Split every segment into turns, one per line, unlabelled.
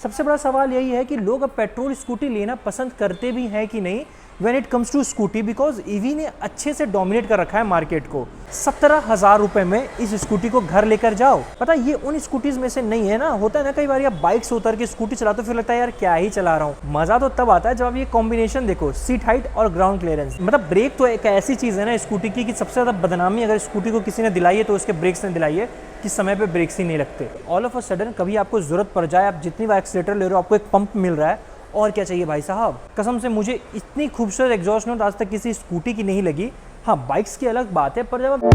सबसे बड़ा सवाल यही है कि लोग अब पेट्रोल स्कूटी लेना पसंद करते भी हैं कि नहीं when it comes to scooty, because EV ने अच्छे से डोमिनेट कर रखा है मार्केट को। 17,000 रुपए में इस स्कूटी को घर लेकर जाओ। पता ये उन स्कूटीज में से नहीं है ना, होता है ना कई बार आप बाइक से उतर के स्कूटी चलाते हो फिर लगता है यार क्या ही चला रहा हूँ। मजा तो तब आता है जब आप ये कॉम्बिनेशन देखो, सीट हाइट और ग्राउंड क्लियरेंस। मतलब ब्रेक तो एक ऐसी चीज है ना स्कूटी की कि सबसे ज्यादा बदनामी अगर स्कूटी को किसी ने दिलाई है तो उसके ब्रेक्स ने दिलाई है कि समय पे ब्रेक्स ही नहीं लगते। ऑल ऑफ अ सडन कभी आपको जरूरत पड़ जाए, आप जितनी बार एक्सीलेटर ले रहे हो आपको एक पंप मिल रहा है, और क्या चाहिए भाई साहब। कसम से मुझे इतनी खूबसूरत एग्जॉस्ट नोट आज तक किसी स्कूटी की नहीं लगी। हाँ बाइक्स की अलग बात है, पर जब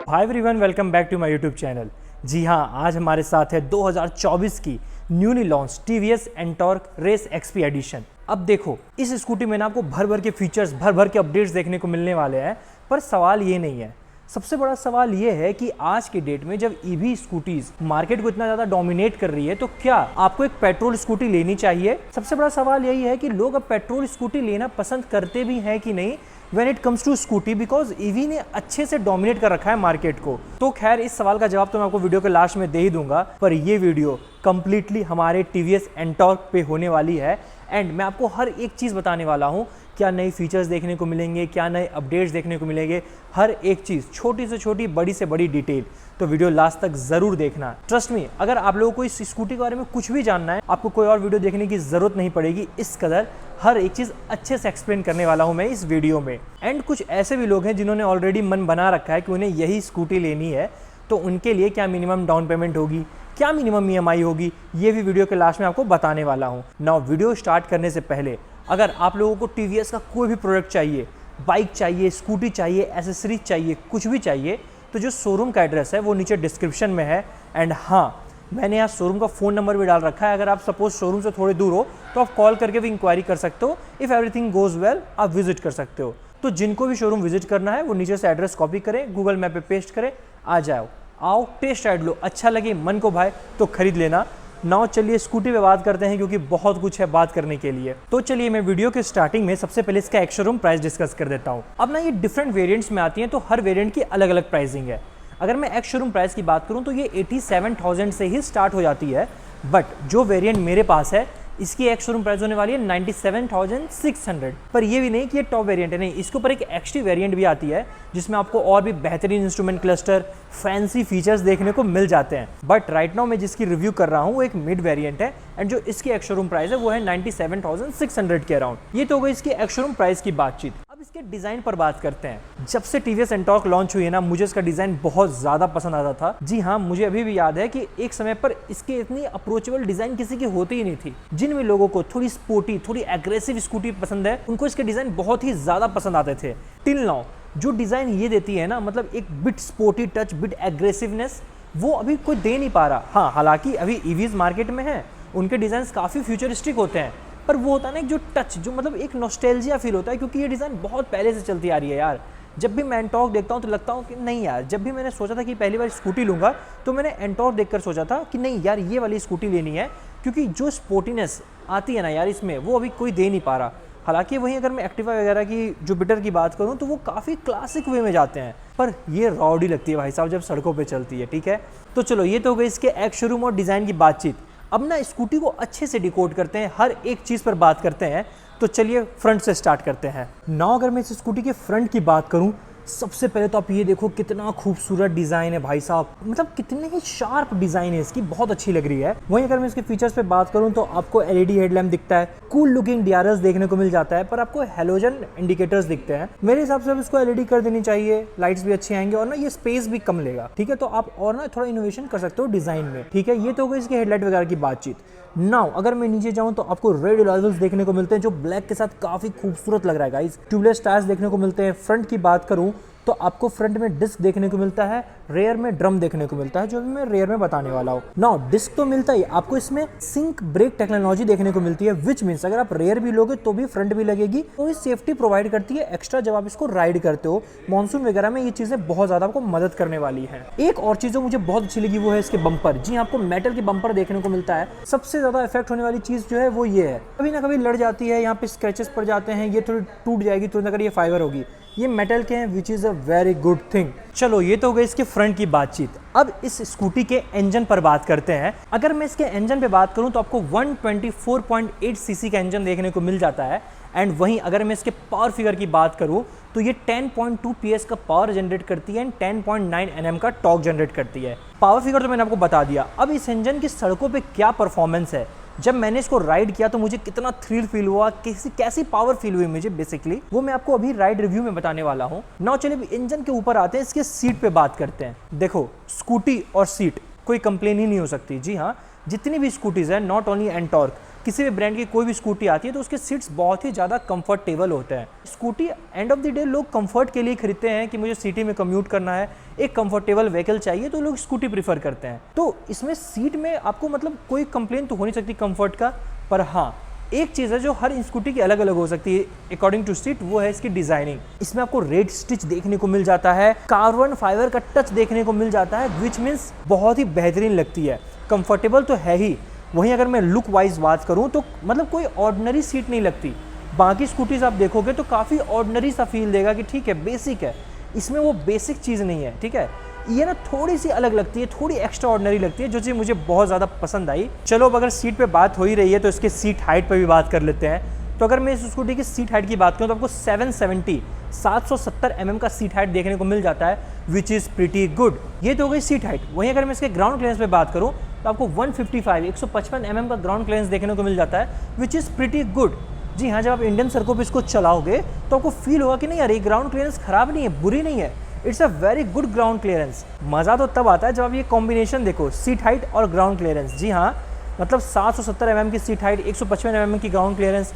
hi everyone, welcome back to my YouTube channel. जी हाँ, आज हमारे साथ है 2024 की newly launch TVS Ntorq race XP edition. अब देखो इस स्कूटी में ना आपको भर भर के फीचर्स, भर भर के अपडेट्स देखने को मिलने वाले हैं, पर सवाल ये नहीं है। सबसे बड़ा सवाल ये है कि आज के डेट में जब ईवी स्कूटीज मार्केट को इतना ज्यादा डोमिनेट कर रही है तो क्या आपको एक पेट्रोल स्कूटी लेनी चाहिए। सबसे बड़ा सवाल यही है कि लोग अब पेट्रोल स्कूटी लेना पसंद करते भी हैं कि नहीं when it comes to scooty, because EV ने अच्छे से डोमिनेट कर रखा है मार्केट को। तो खैर इस सवाल का जवाब तो मैं आपको वीडियो के लास्ट में दे ही दूंगा, पर ये वीडियो कंप्लीटली हमारे टीवीएस एंटॉर्क पे होने वाली है एंड मैं आपको हर एक चीज़ बताने वाला हूँ। क्या नई फीचर्स देखने को मिलेंगे, क्या नए अपडेट्स देखने को मिलेंगे, हर एक चीज़, छोटी से छोटी बड़ी से बड़ी डिटेल। तो वीडियो लास्ट तक ज़रूर देखना। ट्रस्ट मी, अगर आप लोगों को इस स्कूटी के बारे में कुछ भी जानना है, आपको कोई और वीडियो देखने की ज़रूरत नहीं पड़ेगी। इस कदर हर एक चीज़ अच्छे से एक्सप्लेन करने वाला हूँ मैं इस वीडियो में। एंड कुछ ऐसे भी लोग हैं जिन्होंने ऑलरेडी मन बना रखा है कि उन्हें यही स्कूटी लेनी है, तो उनके लिए क्या मिनिमम डाउन पेमेंट होगी, क्या मिनिमम ईएमआई होगी, ये भी वीडियो के लास्ट में आपको बताने वाला हूँ। नाउ वीडियो स्टार्ट करने से पहले अगर आप लोगों को टीवीएस का कोई भी प्रोडक्ट चाहिए, बाइक चाहिए, स्कूटी चाहिए, एसेसरीज चाहिए, कुछ भी चाहिए, तो जो शोरूम का एड्रेस है वो नीचे डिस्क्रिप्शन में है। एंड हाँ, मैंने यहाँ शोरूम का फ़ोन नंबर भी डाल रखा है। अगर आप सपोज शोरूम से थोड़े दूर हो तो आप कॉल करके भी इंक्वायरी कर सकते हो। इफ़ एवरीथिंग गोज़ वेल आप विजिट कर सकते हो। तो जिनको भी शोरूम विजिट करना है वो नीचे से एड्रेस कॉपी करें, गूगल मैप पे पेस्ट करें, आ जाओ, आओ टेस्ट राइड लो, अच्छा लगे, मन को भाए तो खरीद लेना। नाउ चलिए स्कूटी पे बात करते हैं क्योंकि बहुत कुछ है बात करने के लिए। तो चलिए मैं वीडियो के स्टार्टिंग में सबसे पहले इसका एक्स शोरूम प्राइस डिस्कस कर देता हूँ। अब ना ये डिफरेंट वेरिएंट्स में आती हैं तो हर वेरिएंट की अलग अलग प्राइसिंग है। अगर मैं एक्स शोरूम प्राइस की बात करूँ तो ये 87,000 से ही स्टार्ट हो जाती है, बट जो वेरिएंट मेरे पास है इसकी एक्स शोरूम प्राइस होने वाली है 97,600। पर ये भी नहीं कि ये टॉप वेरिएंट है, नहीं, इसके ऊपर एक एक्सटी वेरिएंट भी आती है जिसमें आपको और भी बेहतरीन इंस्ट्रूमेंट क्लस्टर, फैंसी फीचर्स देखने को मिल जाते हैं। बट राइट नाउ मैं जिसकी रिव्यू कर रहा हूँ वो एक मिड वेरिएंट है एंड जो इसकी एक्स शोरूम प्राइस है वो है 97,600 के अराउंड। ये तो हो गई इसकी एक्स शोरूम प्राइस की बातचीत। अब इसके डिजाइन पर बात करते हैं। जब से टीवीएस एंटॉर्क लॉन्च हुई है ना, मुझे इसका डिजाइन बहुत ज्यादा पसंद आता था। जी हाँ, मुझे अभी भी याद है कि एक समय पर इसकी इतनी अप्रोचेबल डिजाइन किसी की होती ही नहीं थी। जिन भी लोगों को थोड़ी स्पोर्टी, थोड़ी एग्रेसिव स्कूटी पसंद है उनको इसके डिजाइन बहुत ही ज्यादा पसंद आते थे। टिल नाउ जो डिजाइन ये देती है ना, मतलब एक bit sporty touch, bit aggressiveness, वो अभी कोई दे नहीं पा रहा। हाँ, हालांकि अभी ईवीज मार्केट में है, उनके डिजाइन काफी फ्यूचरिस्टिक होते हैं, पर वो होता है ना एक जो टच, जो मतलब एक नॉस्टैल्जिया फील होता है, क्योंकि ये डिज़ाइन बहुत पहले से चलती आ रही है यार। जब भी मैं एंटॉर्क देखता हूँ तो लगता हूँ कि नहीं यार, जब भी मैंने सोचा था कि पहली बार स्कूटी लूँगा तो मैंने एंटॉर्क देखकर सोचा था कि नहीं यार ये वाली स्कूटी लेनी है, क्योंकि जो स्पोर्टीनेस आती है ना यार इसमें, वो अभी कोई दे नहीं पा रहा। हालांकि वहीं अगर मैं एक्टिवा वगैरह की, जुपिटर की बात करूँ तो वो काफ़ी क्लासिक वे में जाते हैं, पर ये रॉडी लगती है भाई साहब जब सड़कों पे चलती है। ठीक है, तो चलो ये तो हो गई इसके एक्स शोरूम और डिज़ाइन की बातचीत। अब ना स्कूटी को अच्छे से डिकोड करते हैं, हर एक चीज़ पर बात करते हैं। तो चलिए फ्रंट से स्टार्ट करते हैं। नाउ अगर मैं इस स्कूटी के फ्रंट की बात करूं, सबसे पहले तो आप ये देखो कितना खूबसूरत डिज़ाइन है भाई साहब, मतलब कितने ही शार्प डिज़ाइन है इसकी, बहुत अच्छी लग रही है। वहीं अगर मैं इसके फीचर्स पे बात करूं तो आपको एलईडी हेडलैम्प दिखता है, कूल लुकिंग डीआरएस देखने को मिल जाता है, पर आपको हैलोजन इंडिकेटर्स दिखते हैं। मेरे हिसाब से अब इसको एलईडी कर देनी चाहिए, लाइट्स भी अच्छे आएंगे और ना ये स्पेस भी कम लेगा। ठीक है, तो आप और ना थोड़ा इनोवेशन कर सकते हो डिज़ाइन में। ठीक है, ये तो होगा इसके हेडलाइट वगैरह की बातचीत। नाउ अगर मैं नीचे जाऊं तो आपको रेड एलॉयल्स देखने को मिलते हैं जो ब्लैक के साथ काफ़ी खूबसूरत लग रहा है गाइस। ट्यूबलेस टायर्स देखने को मिलते हैं। फ्रंट की बात करूं तो आपको फ्रंट में डिस्क देखने को मिलता है, रेयर में ड्रम देखने को मिलता है, जो भी मैं रेयर में बताने वाला हूँ। नाउ डिस्क तो मिलता ही, आपको इसमें सिंक ब्रेक टेक्नोलॉजी देखने को मिलती है, विच मीन्स अगर आप रेयर भी लोगे तो भी फ्रंट भी लगेगी, तो ये सेफ्टी प्रोवाइड करती है एक्स्ट्रा जब आप इसको राइड करते हो। मानसून वगैरह में ये चीजें बहुत ज्यादा आपको मदद करने वाली है। एक और चीज जो मुझे बहुत अच्छी लगी वो है इसके बम्पर। जी, आपको मेटल के बम्पर देखने को मिलता है। सबसे ज्यादा इफेक्ट होने वाली चीज जो है वो ये है, कभी ना कभी लड़ जाती है, यहाँ पे स्क्रैचेस पड़ जाते हैं, ये थोड़ी टूट जाएगी तुरंत अगर ये फाइबर होगी, ये मेटल के हैं, which is a very good thing. चलो ये तो हो गई इसके फ्रंट की बातचीत। अब इस स्कूटी के इंजन पर बात करते हैं। अगर मैं इसके इंजन पे बात करूं तो आपको 124.8 सीसी का इंजन देखने को मिल जाता है। एंड वहीं अगर मैं इसके पावर फिगर की बात करूं तो ये 10.2 PS का पावर जनरेट करती है एंड 10.9 Nm का टॉर्क जनरेट करती है। पावर फिगर तो मैंने आपको बता दिया। अब इस इंजन की सड़कों पे क्या परफॉर्मेंस है, जब मैंने इसको राइड किया तो मुझे कितना थ्रिल फील हुआ, कैसी पावर फील हुई मुझे बेसिकली, वो मैं आपको अभी राइड रिव्यू में बताने वाला हूँ। नाउ चलिए इंजन के ऊपर आते हैं, इसके सीट पे बात करते हैं। देखो स्कूटी और सीट कोई कंप्लेन ही नहीं हो सकती। जी हाँ, जितनी भी स्कूटीज़ हैं, नॉट ओनली एंटॉर्क, किसी भी ब्रांड की कोई भी स्कूटी आती है तो उसके सीट्स बहुत ही ज़्यादा कंफर्टेबल होते हैं। Scooty end of the day लोग कंफर्ट के लिए खरीदते हैं कि मुझे सिटी में कम्यूट करना है, एक कंफर्टेबल व्हीकल चाहिए, तो लोग स्कूटी प्रीफर करते हैं। तो इसमें सीट में आपको मतलब कोई कंप्लेन तो हो नहीं सकती कंफर्ट का। पर हाँ, एक चीज़ है जो हर स्कूटी की अलग अलग हो सकती है अकॉर्डिंग टू सीट, वो है इसकी डिजाइनिंग। इसमें आपको रेड स्टिच देखने को मिल जाता है, कार्बन फाइबर का टच देखने को मिल जाता है, विच मीन्स बहुत ही बेहतरीन लगती है। कंफर्टेबल तो है ही, वहीं अगर मैं लुक वाइज बात करूं तो मतलब कोई ऑर्डिनरी सीट नहीं लगती। बाकी स्कूटीज आप देखोगे तो काफ़ी ऑर्डिनरी सा फील देगा कि ठीक है बेसिक है, इसमें वो बेसिक चीज़ नहीं है। ठीक है, ये ना थोड़ी सी अलग लगती है, थोड़ी एक्स्ट्रा ऑर्डिनरी लगती है, जो चीज़ मुझे बहुत ज़्यादा पसंद आई। चलो अब अगर सीट पे बात हो ही रही है तो इसके सीट हाइट पे भी बात कर लेते हैं। तो अगर मैं इस स्कूटी की सीट हाइट की बात करूँ तो आपको 770 mm का सीट हाइट देखने को मिल जाता है, विच इज़ प्रीटी गुड। ये तो हो गई सीट हाइट। वहीं अगर मैं इसके ग्राउंड क्लियरेंस पे बात करूँ तो आपको 155 mm का ग्राउंड क्लियरेंस देखने को मिल जाता है, विच इज़ प्रीटी गुड। जी हाँ, जब आप इंडियन सड़कों पे इसको चलाओगे तो आपको फील होगा कि नहीं यार ये ग्राउंड क्लियरेंस खराब नहीं है, बुरी नहीं है, it's a very good ground clearance. मज़ा तो तब आता है जब आप ये कॉम्बिनेशन देखो, सीट हाइट और ग्राउंड क्लियरेंस। जी हाँ, मतलब 770 mm की सीट हाइट, 155 mm की ग्राउंड क्लियरेंस,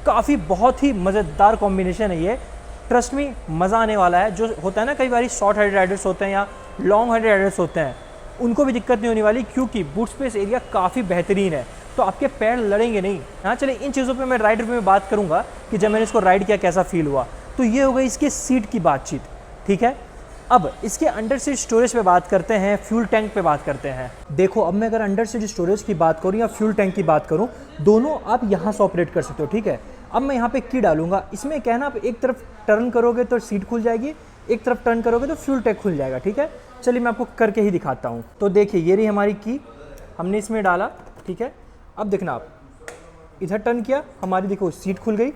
काफ़ी बहुत ही मज़ेदार कॉम्बिनेशन है ये। ट्रस्ट मी, मज़ा आने वाला है। जो होता है ना कई बार शॉर्ट हेडेड राइडर्स होते हैं या लॉन्ग हेडेड राइडर्स होते हैं, उनको भी दिक्कत नहीं होने वाली, क्योंकि बूट स्पेस एरिया काफ़ी बेहतरीन है, तो आपके पैर लड़ेंगे नहीं। हाँ चलिए, इन चीज़ों पे मैं राइड में बात करूँगा कि जब मैंने इसको राइड किया कैसा फील हुआ। तो ये हो गई इसकी सीट की बातचीत। ठीक है, अब इसके अंडर सीट स्टोरेज पे बात करते हैं, फ्यूल टैंक पे बात करते हैं। देखो अब मैं अगर अंडर सीट स्टोरेज की बात करूँ या फ्यूल टैंक की बात करूँ, दोनों आप यहाँ से ऑपरेट कर सकते हो। ठीक है, अब मैं यहाँ पे की डालूंगा। इसमें क्या है ना, आप एक तरफ टर्न करोगे तो सीट खुल जाएगी, एक तरफ टर्न करोगे तो फ्यूल टैंक खुल जाएगा। ठीक है, चलिए मैं आपको करके ही दिखाता हूँ। तो देखिए ये रही हमारी की, हमने इसमें डाला। ठीक है, अब देखना आप इधर टर्न किया, हमारी देखो सीट खुल गई।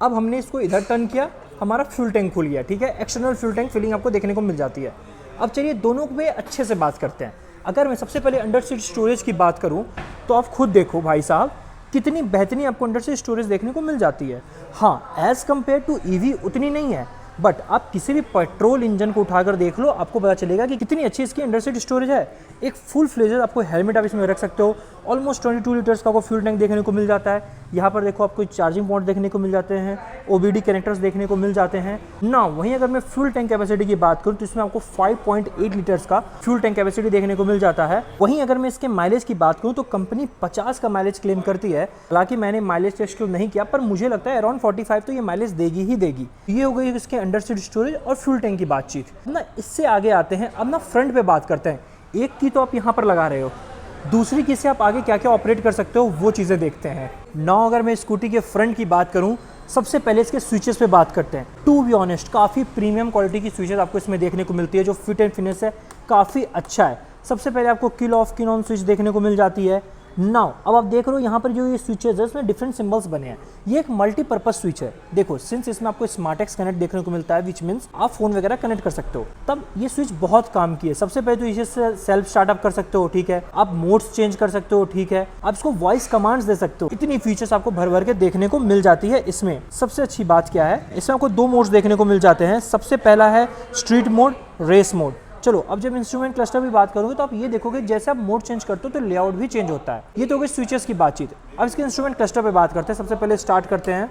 अब हमने इसको इधर टर्न किया, हमारा फ्यूल टैंक खुल गया। ठीक है, एक्सटर्नल फ्यूल टैंक फिलिंग आपको देखने को मिल जाती है। अब चलिए दोनों पे अच्छे से बात करते हैं। अगर मैं सबसे पहले अंडर सीट स्टोरेज की बात करूँ तो आप खुद देखो भाई साहब, कितनी बेहतरीन आपको अंडर सीट स्टोरेज देखने को मिल जाती है। हाँ, एज़ कम्पेयर टू ईवी उतनी नहीं है, बट आप किसी भी पेट्रोल इंजन को उठाकर देख लो, आपको पता चलेगा कि कितनी अच्छी इसकी अंडर सीट स्टोरेज है। एक फुल फ्लेजर आपको हेलमेट आप इसमें रख सकते हो। ऑलमोस्ट 22 लीटर्स का आपको फ्यूल टैंक देखने को मिल जाता है। यहाँ पर देखो आपको चार्जिंग पॉइंट देखने को मिल जाते हैं, OBD कनेक्टर्स देखने को मिल जाते हैं ना। वहीं अगर मैं फ्यूल टैंक कैपेसिटी की बात करूँ तो इसमें आपको 5.8 लीटर्स का फ्यूल टैंक कैपेसिटी देखने को मिल जाता है। वहीं अगर मैं इसके माइलेज की बात करूँ तो कंपनी 50 का माइलेज क्लेम करती है। हालांकि मैंने माइलेज टेस्ट तो नहीं किया, पर मुझे लगता है अराउंड 45 तो ये माइलेज देगी ही देगी। ये हो गई इसके अंडर सीट स्टोरेज और फ्यूल टैंक की बातचीत ना। इससे आगे आते हैं, अब ना फ्रंट पे बात करते हैं। एक की तो आप यहाँ पर लगा रहे हो, दूसरी की से आप आगे क्या क्या ऑपरेट कर सकते हो वो चीज़ें देखते हैं। नाउ अगर मैं स्कूटी के फ्रंट की बात करूँ, सबसे पहले इसके स्विचेस पे बात करते हैं। टू बी ऑनेस्ट, काफ़ी प्रीमियम क्वालिटी की स्विचेस आपको इसमें देखने को मिलती है। जो फिट एंड फिनिश है काफ़ी अच्छा है। सबसे पहले आपको किल ऑफ किल ऑन स्विच देखने को मिल जाती है। नाउ अब आप देख रहे हो यहाँ पर जो ये स्विचेस है इसमें डिफरेंट सिंबल्स बने हैं। ये एक मल्टीपर्पज स्विच है। देखो सिंस इसमें आपको स्मार्ट-एक्स कनेक्ट देखने को मिलता है, विच मीन्स आप फोन वगैरह कनेक्ट कर सकते हो, तब ये स्विच बहुत काम की है। सबसे पहले तो इसे सेल्फ स्टार्टअप कर सकते हो। ठीक है, आप मोड्स चेंज कर सकते हो। ठीक है, आप इसको वॉइस कमांड्स दे सकते हो। इतनी फीचर्स आपको भर भर के देखने को मिल जाती है इसमें। सबसे अच्छी बात क्या है, इसमें आपको 2 मोड्स देखने को मिल जाते हैं। सबसे पहला है स्ट्रीट मोड, रेस मोड। चलो अब जब इंस्ट्रूमेंट क्लस्टर भी बात करोगे तो आप ये देखोगे जैसे आप मोड चेंज करते हो तो लेआउट भी चेंज होता है। ये तो हो गई स्विचेस की बातचीत। अब इसके इंस्ट्रूमेंट क्लस्टर पे बात करते हैं। सबसे पहले स्टार्ट करते हैं।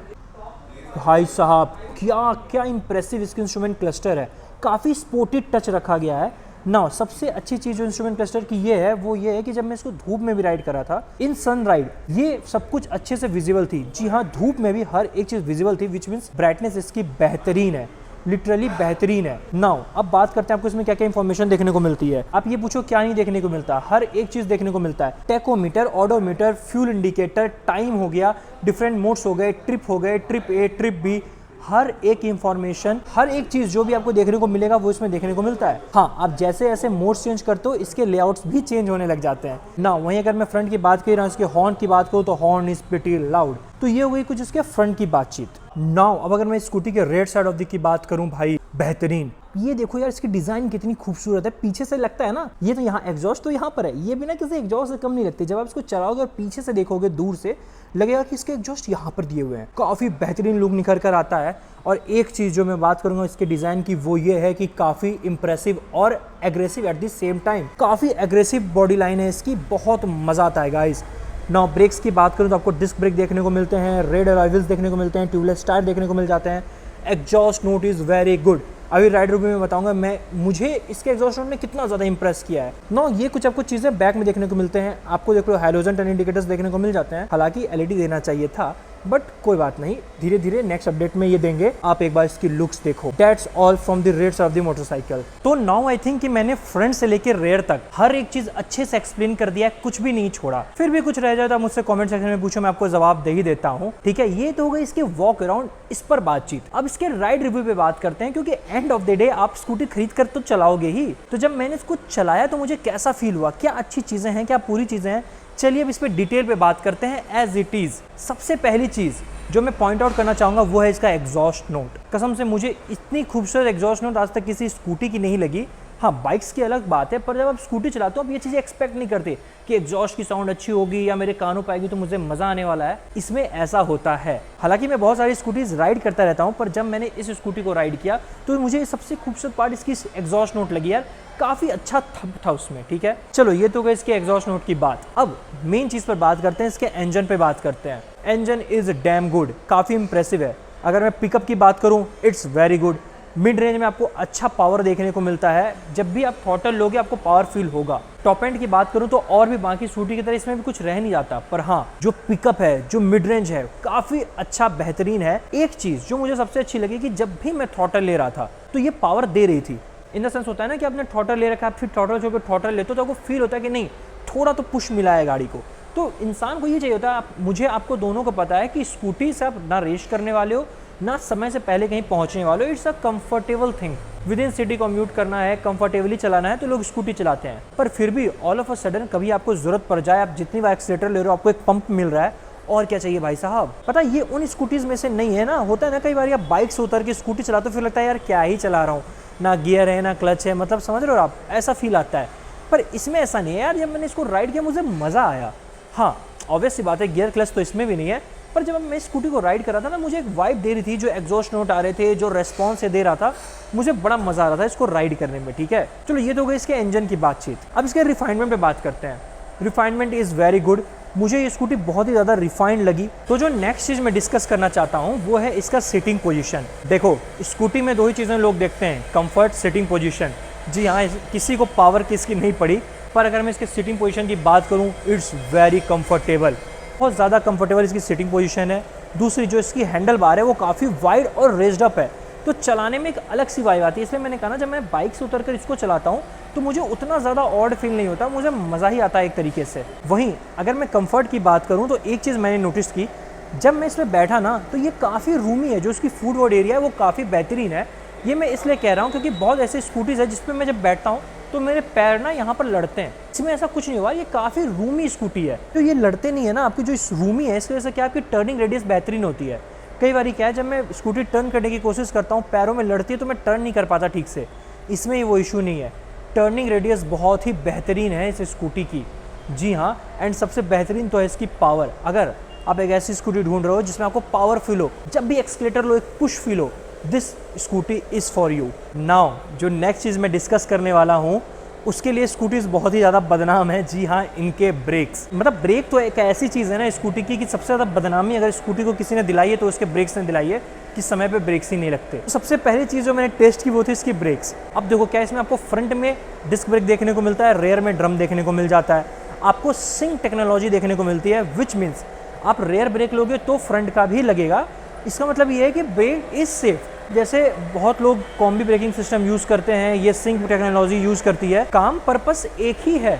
भाई साहब क्या क्या इंप्रेसिव इसके इंस्ट्रूमेंट क्लस्टर है, काफ़ी स्पोर्टी टच रखा गया है ना। सबसे अच्छी चीज़ जो इंस्ट्रूमेंट क्लस्टर की ये है वो ये है कि जब मैं इसको धूप में भी राइड करा था, इन सन राइड, ये सब कुछ अच्छे से विजिबल थी। जी हाँ, धूप में भी हर एक चीज़ विजिबल थी, विच मीन्स ब्राइटनेस इसकी बेहतरीन है, लिटरली बेहतरीन है। नाउ अब बात करते हैं आपको इसमें क्या क्या इंफॉर्मेशन देखने को मिलती है। आप ये पूछो क्या नहीं देखने को मिलता, हर एक चीज़ देखने को मिलता है। Tachometer, odometer, fuel indicator, time हो गया, डिफरेंट मोड्स हो गए, ट्रिप हो गए, ट्रिप A, ट्रिप B, हर एक इंफॉर्मेशन, हर एक चीज़ जो भी आपको देखने को मिलेगा वो इसमें देखने को मिलता है। हाँ, आप जैसे जैसे मोड्स चेंज करते हो इसके लेआउट्स भी चेंज होने लग जाते हैं ना। वहीं अगर मैं फ्रंट की बात कर रहा हूँ, इसके हॉर्न की बात करूँ तो हॉर्न इज प्रीटी लाउड। तो ये हो गई कुछ इसके फ्रंट की बातचीत। नाउ अब अगर मैं स्कूटी के red side of the key बात करूँ भाई, बेहतरीन। ये देखो यार, इसकी डिजाइन कितनी खूबसूरत है। पीछे से लगता है ना, ये तो यहाँ एग्जॉस्ट तो यहाँ पर है, ये भी ना किसी एग्जॉस्ट से कम नहीं लगती। जब आप इसको चलाओगे और पीछे से देखोगे दूर से, लगेगा कि इसके एग्जॉस्ट यहाँ पर दिए हुए हैं। काफ़ी बेहतरीन लुक निखर कर आता है। और एक चीज़ जो मैं बात करूँगा इसके डिज़ाइन की, वो ये है कि काफ़ी इंप्रेसिव और aggressive at the same time. काफ़ी एग्रेसिव बॉडी लाइन है इसकी, बहुत मज़ा आता है गाइस। नाउ ब्रेक्स की बात करूँ तो आपको डिस्क ब्रेक देखने को मिलते हैं, रेड अलॉय देखने को मिलते हैं, ट्यूबलेस टायर देखने को मिल जाते हैं। Exhaust note is very good. अभी राइड रिव्यू में बताऊंगा मुझे इसके एग्जॉस्ट नोट ने कितना ज़्यादा इंप्रेस किया है। नो, ये कुछ आपको चीज़ें बैक में देखने को मिलते हैं। आपको देख लो हैलोजन टर्न इंडिकेटर्स देखने को मिल जाते हैं। हालांकि एलईडी देना चाहिए था, बट कोई बात नहीं, धीरे धीरे नेक्स्ट अपडेट में ये देंगे। आप एक बार इसकी लुक्स देखो। That's all from the rear of the motorcycle. तो नाउ आई थिंक कि मैंने फ्रंट से लेकर रेयर तक हर एक चीज अच्छे से एक्सप्लेन कर दिया है, कुछ भी नहीं छोड़ा। फिर भी कुछ रह जाए तो आप मुझसे कमेंट सेक्शन में पूछो, मैं आपको जवाब दे ही देता हूँ। ठीक है, ये तो हो गई इसके वॉक अराउंड, इस पर बातचीत। अब इसके राइड रिव्यू पे बात करते हैं, क्योंकि एंड ऑफ द डे आप स्कूटी खरीद कर तो चलाओगे ही। तो जब मैंने इसको चलाया तो मुझे कैसा फील हुआ, क्या अच्छी चीजें हैं, क्या पूरी चीजें हैं, चलिए अब इस पे डिटेल पे बात करते हैं एज इट इज। सबसे पहली चीज जो मैं पॉइंट आउट करना चाहूँगा वो है इसका एग्जॉस्ट नोट। कसम से मुझे इतनी खूबसूरत एग्जॉस्ट नोट आज तक किसी स्कूटी की नहीं लगी। हाँ, बाइक्स की अलग बात है, पर जब आप स्कूटी चलाते हो आप ये चीज़ें एक्सपेक्ट नहीं करते कि एग्जॉस्ट की साउंड अच्छी होगी या मेरे कानों पे आएगी तो मुझे मज़ा आने वाला है। इसमें ऐसा होता है। हालांकि मैं बहुत सारी स्कूटीज़ राइड करता रहता हूँ, पर जब मैंने इस स्कूटी को राइड किया तो मुझे सबसे खूबसूरत पार्ट इसकी एग्जॉस्ट नोट लगी यार। काफ़ी अच्छा थप था उसमें। ठीक है, चलो ये तो गई इसके एग्जॉस्ट नोट की बात। अब मेन चीज़ पर बात करते हैं, इसके इंजन पे बात करते हैं। इंजन इज़ डैम गुड, काफ़ी इंप्रेसिव है। अगर मैं पिकअप की बात करूँ, it's very good. Mid range में आपको अच्छा पावर देखने को मिलता है। जब भी आप थ्रॉटल लोगे आपको पावर फील होगा। टॉप एंड की बात करूं तो और भी बाकी स्कूटी की तरह इसमें भी कुछ रह नहीं जाता, पर हाँ, जो पिकअप है, जो मिड रेंज है, काफ़ी अच्छा बेहतरीन है। एक चीज़ जो मुझे सबसे अच्छी लगी कि जब भी मैं थ्रॉटल ले रहा था तो ये पावर दे रही थी। इन द सेंस होता है ना कि आपने थ्रॉटल ले रखा है, फिर थ्रॉटल छोड़ थ्रॉटल लेते हो तो आपको फील होता है कि नहीं, थोड़ा तो पुश मिला है गाड़ी को। तो इंसान को ये चाहिए होता है, मुझे आपको दोनों को पता है कि स्कूटी से आप ना रेस करने वाले हो ना समय से पहले कहीं पहुंचने वाले हो। It's a comfortable thing. With in city commute करना है, कंफर्टेबली चलाना है तो लोग स्कूटी चलाते हैं। पर फिर भी ऑल ऑफ अ सडन कभी आपको जरूरत पड़ जाए, आप जितनी बार एक्सीलेटर ले रहे हो आपको एक पंप मिल रहा है, और क्या चाहिए भाई साहब। पता है ये उन स्कूटीज में से नहीं है ना। होता है ना कई बार आप बाइक से उतर के स्कूटी चलाते हो, फिर लगता है यार क्या ही चला रहा हूँ, ना गियर है ना क्लच है, मतलब समझ रहे हो आप, ऐसा फील आता है। पर इसमें ऐसा नहीं है यार। जब मैंने इसको राइड किया मुझे मज़ा आया। हाँ, ऑब्वियस सी बात है गियर क्लच तो इसमें भी नहीं है, पर जब मैं स्कूटी को राइड कर रहा था ना, मुझे एक वाइब दे रही थी। जो एग्जॉस्ट नोट आ रहे थे, जो रेस्पॉन्स दे रहा था, मुझे बड़ा मजा आ रहा था इसको राइड करने में। ठीक है, चलो ये तो गई इसके इंजन की बातचीत। अब इसके रिफाइनमेंट पे बात करते हैं। Refinement is very good. मुझे ये स्कूटी बहुत ही ज़्यादा रिफाइंड लगी। तो जो नेक्स्ट चीज़ मैं डिस्कस करना चाहता हूँ वो है इसका सिटिंग पोजीशन। देखो, स्कूटी में दो ही चीज़ें लोग देखते हैं, कंफर्ट, सिटिंग पोजीशन। जी हाँ, किसी को पावर किसकी नहीं पड़ी, पर अगर मैं इसके सिटिंग पोजीशन की बात करूँ, इट्स वेरी कंफर्टेबल। बहुत ज़्यादा कंफर्टेबल इसकी सिटिंग पोजीशन है। दूसरी जो इसकी हैंडल बार है वो काफ़ी वाइड और रेज्ड अप है, तो चलाने में एक अलग सी वाइब आती है। इसलिए मैंने कहा ना, जब मैं बाइक से उतरकर इसको चलाता हूँ तो मुझे उतना ज़्यादा ऑड फील नहीं होता, मुझे मज़ा ही आता है एक तरीके से। वहीं अगर मैं कंफर्ट की बात करूँ तो एक चीज़ मैंने नोटिस की, जब मैं इसमें बैठा ना तो ये काफ़ी रूमी है। जो इसकी फूड वॉर्ड एरिया है वो काफ़ी बेहतरीन है। ये मैं इसलिए कह रहा हूँ क्योंकि बहुत ऐसी स्कूटीज़ है जिसपे मैं जब बैठता हूँ तो मेरे पैर ना यहाँ पर लड़ते हैं। इसमें ऐसा कुछ नहीं हुआ, ये काफ़ी रूमी स्कूटी है। तो ये लड़ते नहीं है ना आपकी, जो रूमी है इसकी वजह से क्या आपकी टर्निंग रेडियस बेहतरीन होती है। कई बार क्या है, जब मैं स्कूटी टर्न करने की कोशिश करता हूँ पैरों में लड़ती है तो मैं टर्न नहीं कर पाता ठीक से। इसमें ये वो इशू नहीं है। टर्निंग रेडियस बहुत ही बेहतरीन है इस स्कूटी की। जी हाँ, एंड सबसे बेहतरीन तो है इसकी पावर। अगर आप एक ऐसी स्कूटी ढूंढ रहे हो जिसमें आपको पावर फील हो, जब भी एक्सलेटर लो एक पुश फील हो, this scooty is for you. Now जो नेक्स्ट चीज़ मैं डिस्कस करने वाला हूँ उसके लिए स्कूटीज़ बहुत ही ज़्यादा बदनाम है। जी हाँ, इनके ब्रेक्स। मतलब ब्रेक तो एक ऐसी चीज़ है ना स्कूटी की कि सबसे ज़्यादा बदनामी अगर स्कूटी को किसी ने दिलाई है तो उसके ब्रेक्स ने दिलाई है कि समय पे ब्रेक्स ही नहीं लगते। तो सबसे पहली चीज़ जो मैंने टेस्ट की वो थी इसकी ब्रेक्स। अब देखो क्या इसमें आपको फ्रंट में डिस्क ब्रेक देखने को मिलता है, रेयर में ड्रम देखने को मिल जाता है। आपको सिंक टेक्नोलॉजी देखने को मिलती है, विच मीन्स आप रेयर ब्रेक लोगे तो फ्रंट का भी लगेगा। इसका मतलब ये है कि ब्रेक इज़ सेफ। जैसे बहुत लोग कॉम्बी ब्रेकिंग सिस्टम यूज़ करते हैं, ये सिंक टेक्नोलॉजी यूज़ करती है। काम पर्पस एक ही है,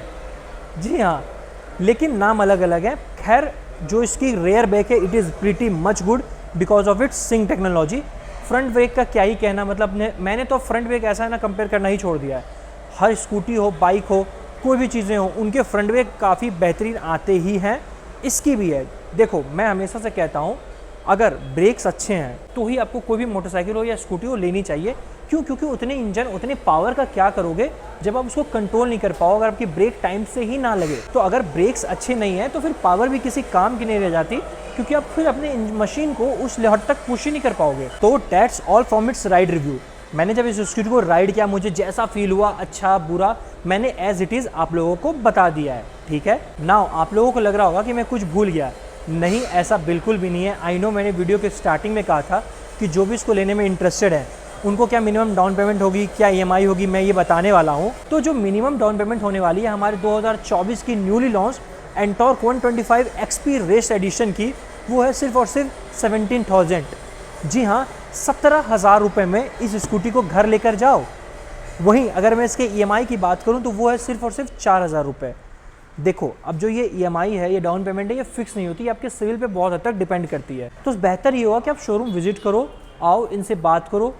जी हाँ, लेकिन नाम अलग अलग है। खैर, जो इसकी रेयर ब्रेक है it is pretty much good because of its sync technology. Front brake का क्या ही कहना, मतलब मैंने तो फ्रंट ब्रेक ऐसा है ना, कंपेयर करना ही छोड़ दिया है। हर स्कूटी हो, बाइक हो, कोई भी चीज़ें हो, उनके फ्रंट ब्रेक काफ़ी बेहतरीन आते ही हैं। इसकी भी है। देखो मैं हमेशा से कहता हूँ अगर ब्रेक्स अच्छे हैं तो ही आपको कोई भी मोटरसाइकिल हो या स्कूटी हो लेनी चाहिए। क्यों? क्योंकि उतने इंजन उतने पावर का क्या करोगे जब आप उसको कंट्रोल नहीं कर पाओ, अगर आपकी ब्रेक टाइम से ही ना लगे। तो अगर ब्रेक्स अच्छे नहीं हैं तो फिर पावर भी किसी काम की नहीं रह जाती, क्योंकि आप फिर अपने मशीन को उस लेवल तक पुश ही नहीं कर पाओगे। तो that's all from its ride review. मैंने जब इस स्कूटी को राइड किया, मुझे जैसा फील हुआ, अच्छा बुरा, मैंने एज इट इज़ आप लोगों को बता दिया है, ठीक है। नाउ आप लोगों को लग रहा होगा कि मैं कुछ भूल गया। नहीं, ऐसा बिल्कुल भी नहीं है। आई नो मैंने वीडियो के स्टार्टिंग में कहा था कि जो भी इसको लेने में इंटरेस्टेड है उनको क्या मिनिमम डाउन पेमेंट होगी, क्या EMI होगी, मैं ये बताने वाला हूँ। तो जो मिनिमम डाउन पेमेंट होने वाली है हमारे 2024 की newly launch Ntorq 125 XP race edition की, वो है सिर्फ और सिर्फ 17,000। जी हाँ, 17,000 रुपये में इस स्कूटी को घर लेकर जाओ। वहीं अगर मैं इसके EMI की बात करूँ तो वो है सिर्फ और सिर्फ 4,000 रुपये। देखो अब जो ये EMI है, ये डाउन पेमेंट है, ये फिक्स नहीं होती, आपके सिविल पे बहुत हद तक डिपेंड करती है। तो बेहतर ये होगा कि आप शोरूम विजिट करो, आओ, इनसे बात करो,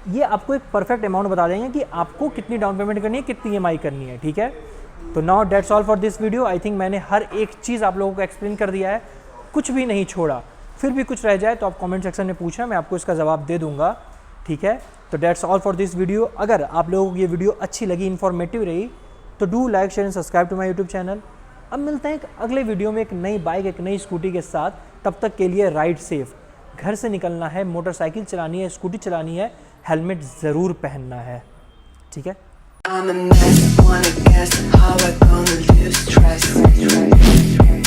ये आपको एक परफेक्ट अमाउंट बता देंगे कि आपको कितनी डाउन पेमेंट करनी है, कितनी EMI करनी है, ठीक है। तो now that's all for this video. I think मैंने हर एक चीज़ आप लोगों को एक्सप्लेन कर दिया है, कुछ भी नहीं छोड़ा। फिर भी कुछ रह जाए तो आप कमेंट सेक्शन में पूछना, मैं आपको इसका जवाब दे दूंगा, ठीक है। तो that's all for this video. अगर आप लोगों को ये वीडियो अच्छी लगी, इन्फॉर्मेटिव रही, तो do like, share and subscribe to my YouTube channel. अब मिलते हैं एक अगले वीडियो में एक नई बाइक, एक नई स्कूटी के साथ। तब तक के लिए राइड सेफ। घर से निकलना है, मोटरसाइकिल चलानी है, स्कूटी चलानी है, हेलमेट ज़रूर पहनना है, ठीक है।
I'm a mess, wanna guess how I gonna lose trust.